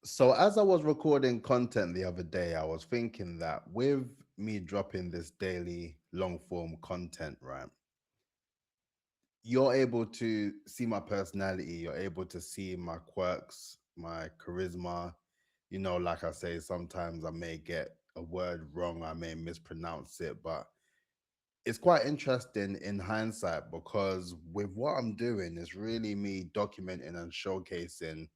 So as I was recording content the other day, I was thinking that with me dropping this daily long form content, right? You're able to see my personality, you're able to see my quirks, my charisma. Like I say, sometimes I may get a word wrong, I may mispronounce it, but it's quite interesting in hindsight because with what I'm doing, it's really me documenting and showcasing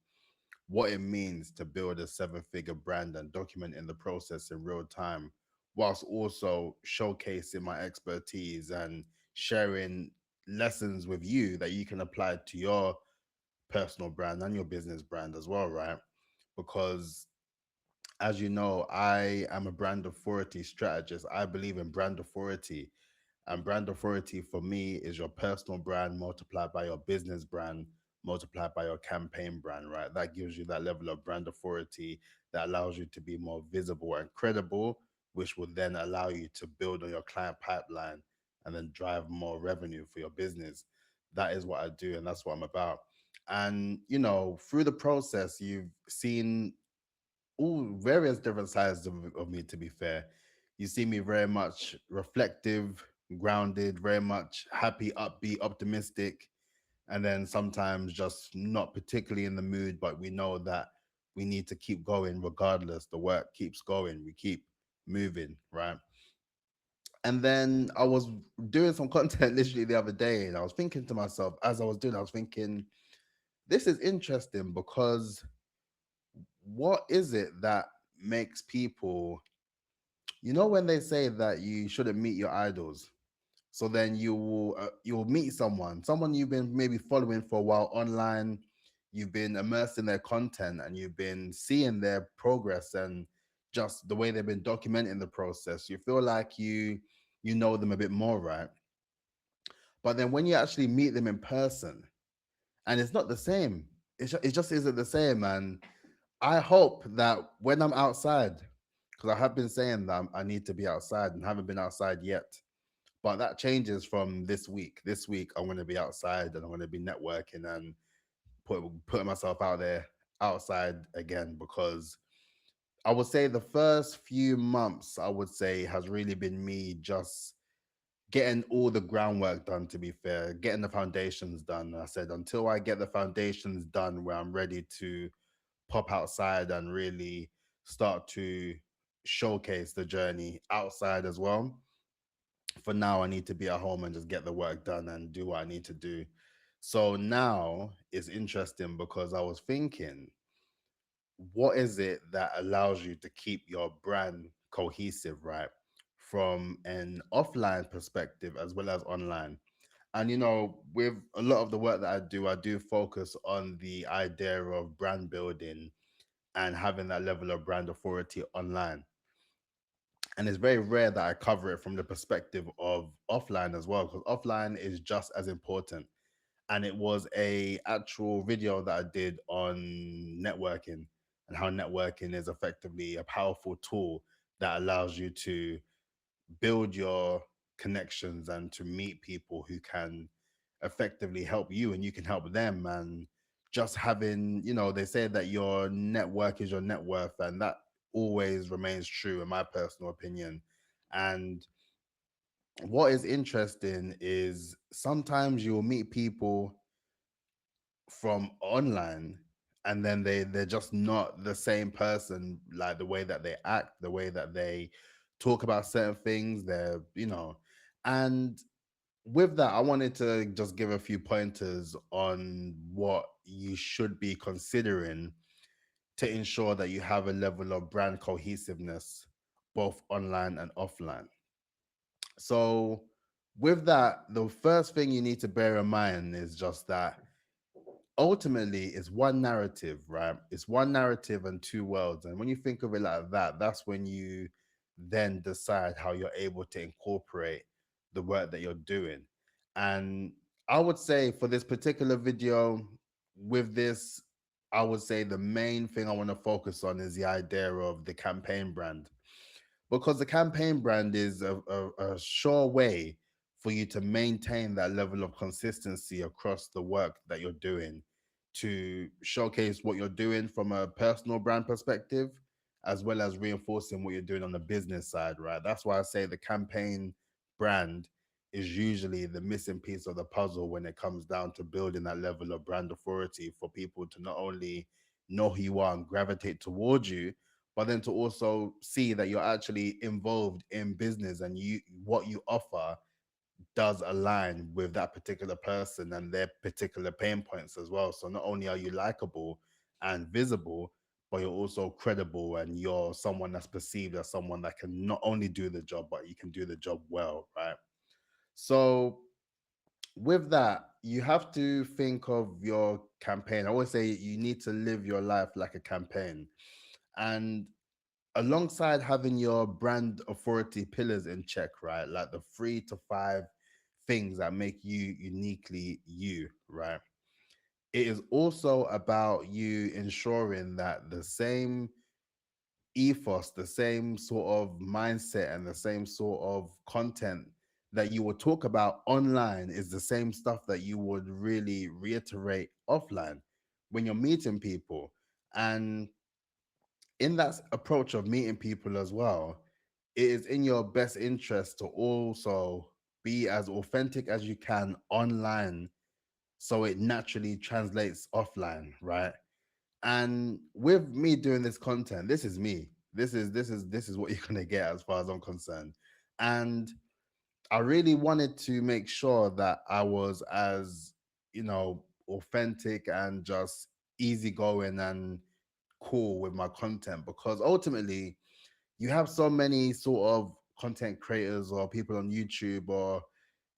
what it means to build a seven-figure brand and documenting the process in real time, whilst also showcasing my expertise and sharing lessons with you that you can apply to your personal brand and your business brand as well, right? Because as you know, I am a brand authority strategist. I believe in brand authority, and brand authority for me is your personal brand multiplied by your business brand, multiplied by your campaign brand, right? That gives you that level of brand authority that allows you to be more visible and credible, which will then allow you to build on your client pipeline and then drive more revenue for your business. That is what I do, and that's what I'm about. And, through the process, you've seen all various different sides of me, to be fair. You see me very much reflective, grounded, very much happy, upbeat, optimistic, and then sometimes just not particularly in the mood, but we know that we need to keep going regardless. The work keeps going, we keep moving, right? And then I was doing some content literally the other day, and I was thinking to myself, as I was doing, I was thinking, this is interesting because what is it that makes people, when they say that you shouldn't meet your idols, so then you'll meet someone you've been maybe following for a while online, you've been immersed in their content and you've been seeing their progress and just the way they've been documenting the process. You feel like you know them a bit more, right? But then when you actually meet them in person, and it's not the same. It just isn't the same. And I hope that when I'm outside, because I have been saying that I need to be outside and haven't been outside yet, but that changes from this week. This week, I'm going to be outside and I'm going to be networking and putting myself out there outside again because I would say the first few months, I would say, has really been me just getting all the groundwork done, to be fair, getting the foundations done. I said, until I get the foundations done where I'm ready to pop outside and really start to showcase the journey outside as well. For now, I need to be at home and just get the work done and do what I need to do. So now it's interesting because I was thinking, what is it that allows you to keep your brand cohesive, right? From an offline perspective as well as online. And with a lot of the work that I do focus on the idea of brand building and having that level of brand authority online. And it's very rare that I cover it from the perspective of offline as well, because offline is just as important. And it was a actual video that I did on networking and how networking is effectively a powerful tool that allows you to build your connections and to meet people who can effectively help you and you can help them. And just having, they say that your network is your net worth, and that always remains true in my personal opinion. And what is interesting is sometimes you'll meet people from online and then they're just not the same person, like the way that they act, the way that they talk about certain things, and with that I wanted to just give a few pointers on what you should be considering to ensure that you have a level of brand cohesiveness both online and offline. So with that, the first thing you need to bear in mind is just that ultimately it's one narrative, right? It's one narrative and two worlds. And when you think of it like that, that's when you then decide how you're able to incorporate the work that you're doing. And I would say for this particular video, with this, I would say the main thing I want to focus on is the idea of the campaign brand, because the campaign brand is a sure way for you to maintain that level of consistency across the work that you're doing, to showcase what you're doing from a personal brand perspective, as well as reinforcing what you're doing on the business side, right? That's why I say the campaign brand is usually the missing piece of the puzzle when it comes down to building that level of brand authority for people to not only know who you are and gravitate towards you, but then to also see that you're actually involved in business and you what you offer does align with that particular person and their particular pain points as well. So not only are you likable and visible, but you're also credible and you're someone that's perceived as someone that can not only do the job, but you can do the job well, right? So with that, you have to think of your campaign. I always say you need to live your life like a campaign. And alongside having your brand authority pillars in check, right? Like the 3 to 5 things that make you uniquely you, right? It is also about you ensuring that the same ethos, the same sort of mindset, and the same sort of content that you would talk about online is the same stuff that you would really reiterate offline when you're meeting people. And in that approach of meeting people as well, it is in your best interest to also be as authentic as you can online so it naturally translates offline, right? And with me doing this content, this is me. This is what you're gonna get as far as I'm concerned. And I really wanted to make sure that I was as, authentic and just easygoing and cool with my content, because ultimately you have so many sort of content creators or people on YouTube or,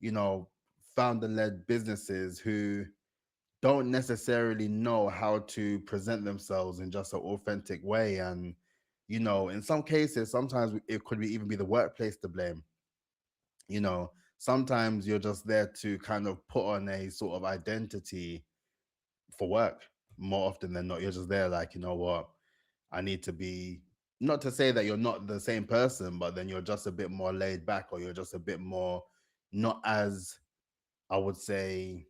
you know, founder led businesses who don't necessarily know how to present themselves in just an authentic way. And, in some cases, sometimes it could be even be the workplace to blame. Sometimes you're just there to kind of put on a sort of identity for work. More often than not, you're just there like, you know what, I need to be, not to say that you're not the same person, but then you're just a bit more laid back, or you're just a bit more not as, I would say,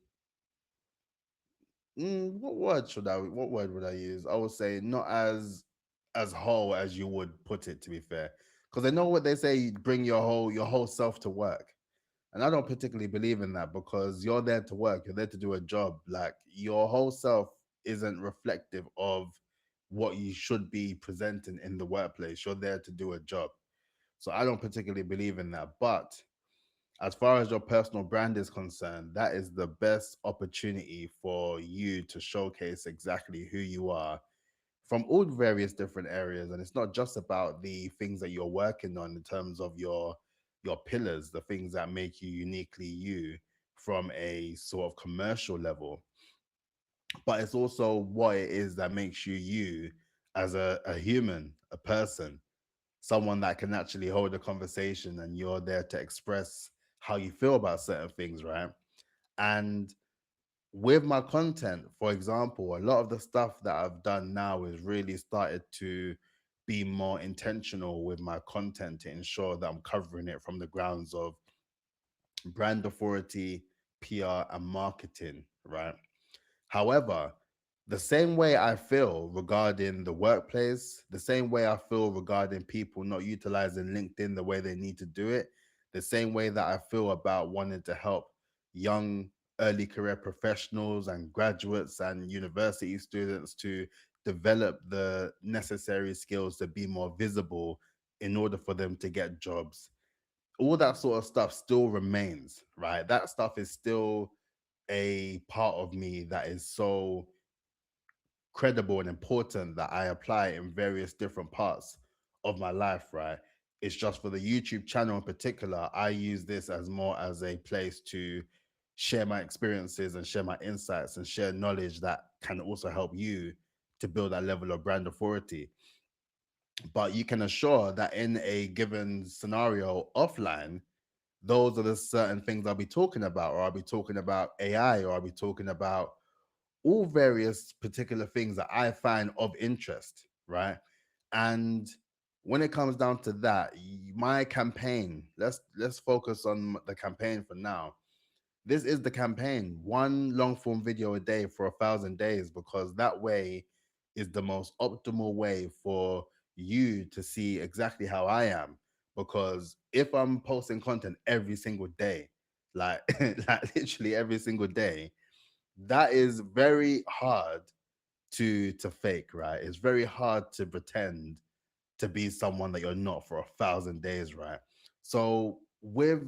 what word would I use? I would say not as whole as you would put it, to be fair. Because I know what they say, you bring your whole self to work. And I don't particularly believe in that, because you're there to work, you're there to do a job. Like, your whole self isn't reflective of what you should be presenting in the workplace. You're there to do a job. So I don't particularly believe in that. But as far as your personal brand is concerned, that is the best opportunity for you to showcase exactly who you are from all various different areas. And it's not just about the things that you're working on in terms of your pillars, the things that make you uniquely you from a sort of commercial level, but it's also what it is that makes you you as a human, a person, someone that can actually hold a conversation and you're there to express how you feel about certain things, right? And with my content, for example, a lot of the stuff that I've done now is really started to be more intentional with my content to ensure that I'm covering it from the grounds of brand authority, PR, and marketing, right? However, the same way I feel regarding the workplace, the same way I feel regarding people not utilizing LinkedIn the way they need to do it, the same way that I feel about wanting to help young early career professionals and graduates and university students to develop the necessary skills to be more visible in order for them to get jobs. All that sort of stuff still remains, right? That stuff is still a part of me that is so credible and important that I apply in various different parts of my life, right? It's just for the YouTube channel in particular, I use this as more as a place to share my experiences and share my insights and share knowledge that can also help you to build that level of brand authority. But you can assure that in a given scenario offline, those are the certain things I'll be talking about, or I'll be talking about AI, or I'll be talking about all various particular things that I find of interest, right? And when it comes down to that, my campaign, let's focus on the campaign for now. this is the campaign. One long form video a day for 1,000 days, because that way is the most optimal way for you to see exactly how I am. Because if I'm posting content every single day, like like literally every single day, that is very hard to fake, right? It's very hard to pretend to be someone that you're not for 1,000 days, right? So with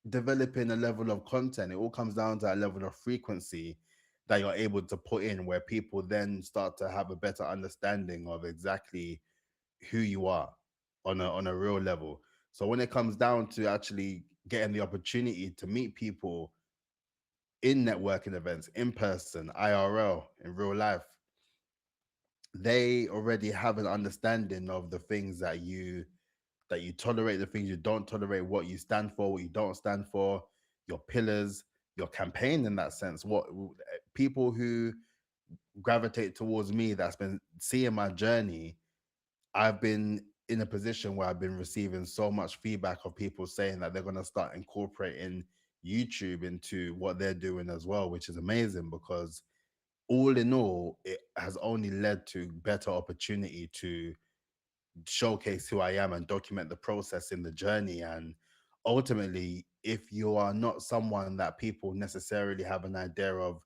developing a level of content, it all comes down to a level of frequency that you're able to put in, where people then start to have a better understanding of exactly who you are on a real level. So when it comes down to actually getting the opportunity to meet people in networking events, in person, IRL, in real life, they already have an understanding of the things that you tolerate, the things you don't tolerate, what you stand for, what you don't stand for, your pillars, your campaign in that sense. What people who gravitate towards me, that's been seeing my journey, I've been in a position where I've been receiving so much feedback of people saying that they're going to start incorporating YouTube into what they're doing as well, which is amazing, because all in all, it has only led to better opportunity to showcase who I am and document the process in the journey. And ultimately, if you are not someone that people necessarily have an idea of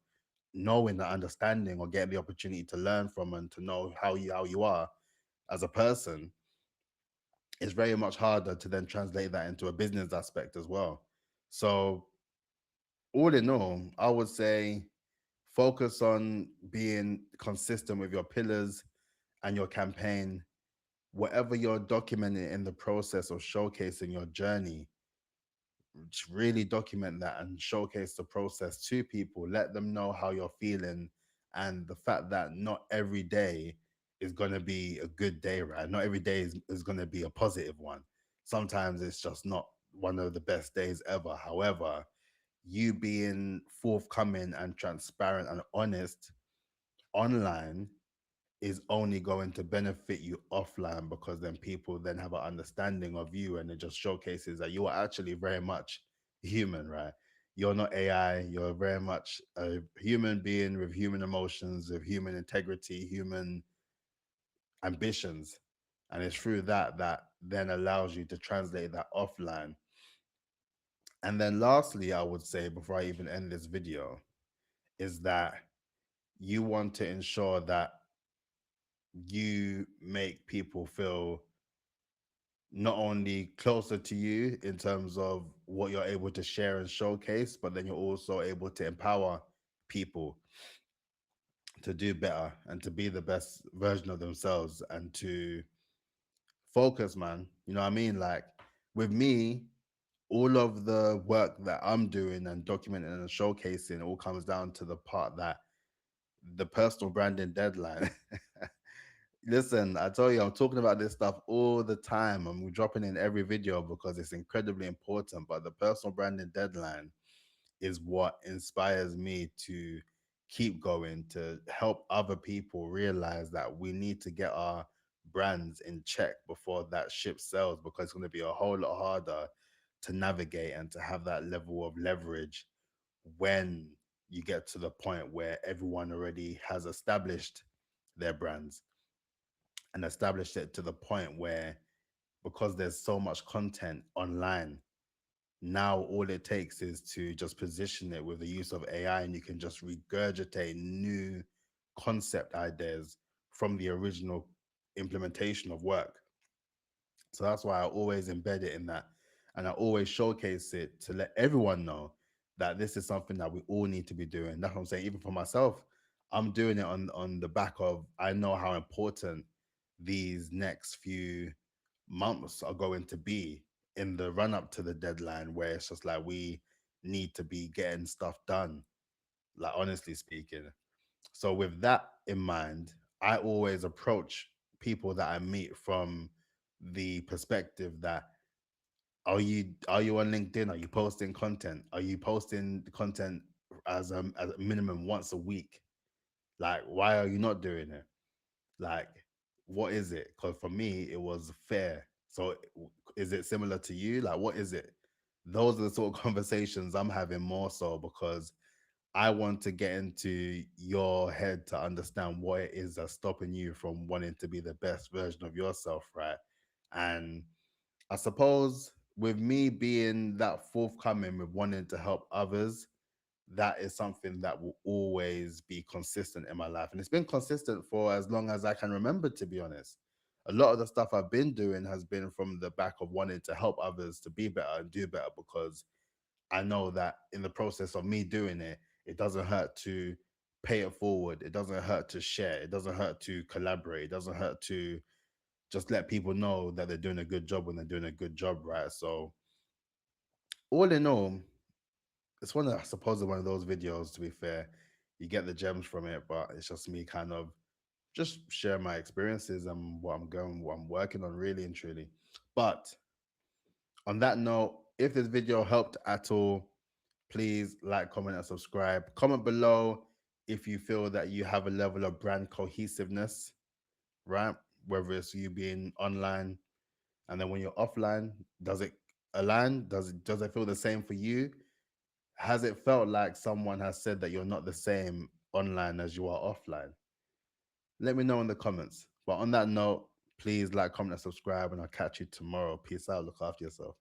knowing or understanding or getting the opportunity to learn from and to know how you are as a person, it's very much harder to then translate that into a business aspect as well. So all in all, I would say focus on being consistent with your pillars and your campaign. Whatever you're documenting in the process of showcasing your journey, really document that and showcase the process to people. Let them know how you're feeling, and the fact that not every day is going to be a good day, right? Not every day is going to be a positive one. Sometimes it's just not one of the best days ever. However, you being forthcoming and transparent and honest online is only going to benefit you offline, because then people then have an understanding of you, and it just showcases that you are actually very much human, right? You're not AI, you're very much a human being with human emotions, with human integrity, human ambitions. And it's through that that then allows you to translate that offline. And then lastly, I would say, before I even end this video, is that you want to ensure that you make people feel not only closer to you in terms of what you're able to share and showcase, but then you're also able to empower people to do better and to be the best version of themselves and to focus, man. You know what I mean? Like with me, all of the work that I'm doing and documenting and showcasing all comes down to the part that the personal branding deadline. Listen, I tell you, I'm talking about this stuff all the time. I'm dropping in every video because it's incredibly important. But the personal branding deadline is what inspires me to keep going, to help other people realize that we need to get our brands in check before that ship sails, because it's going to be a whole lot harder to navigate and to have that level of leverage when you get to the point where everyone already has established their brands and established it to the point where, because there's so much content online, now all it takes is to just position it with the use of AI, and you can just regurgitate new concept ideas from the original implementation of work. So that's why I always embed it in that. And I always showcase it to let everyone know that this is something that we all need to be doing. That's what I'm saying. Even for myself, I'm doing it on the back of, I know how important these next few months are going to be in the run up to the deadline, where it's just like we need to be getting stuff done, like honestly speaking. So with that in mind, I always approach people that I meet from the perspective that, are you on LinkedIn? Are you posting content? Are you posting content as a minimum once a week? Like, why are you not doing it? Like, what is it? Because for me, it was fair. So, is it similar to you? Like, what is it? those are the sort of conversations I'm having more so because I want to get into your head to understand what it is that's stopping you from wanting to be the best version of yourself, right? And I suppose with me being that forthcoming with wanting to help others, that is something that will always be consistent in my life. And it's been consistent for as long as I can remember, to be honest. A lot of the stuff I've been doing has been from the back of wanting to help others to be better and do better because I know that in the process of me doing it, it doesn't hurt to pay it forward. It doesn't hurt to share. It doesn't hurt to collaborate. It doesn't hurt to just let people know that they're doing a good job when they're doing a good job, right? So, all in all, it's one of, I suppose, one of those videos, to be fair. You get the gems from it, but it's just me kind of just share my experiences and what I'm working on, really and truly. But on that note, if this video helped at all, please like, comment, and subscribe. Comment below if you feel that you have a level of brand cohesiveness, right? Whether it's you being online and then when you're offline, does it align? Does it feel the same for you? Has it felt like someone has said that you're not the same online as you are offline? Let me know in the comments. But on that note, please like, comment, and subscribe, and I'll catch you tomorrow. Peace out. Look after yourself.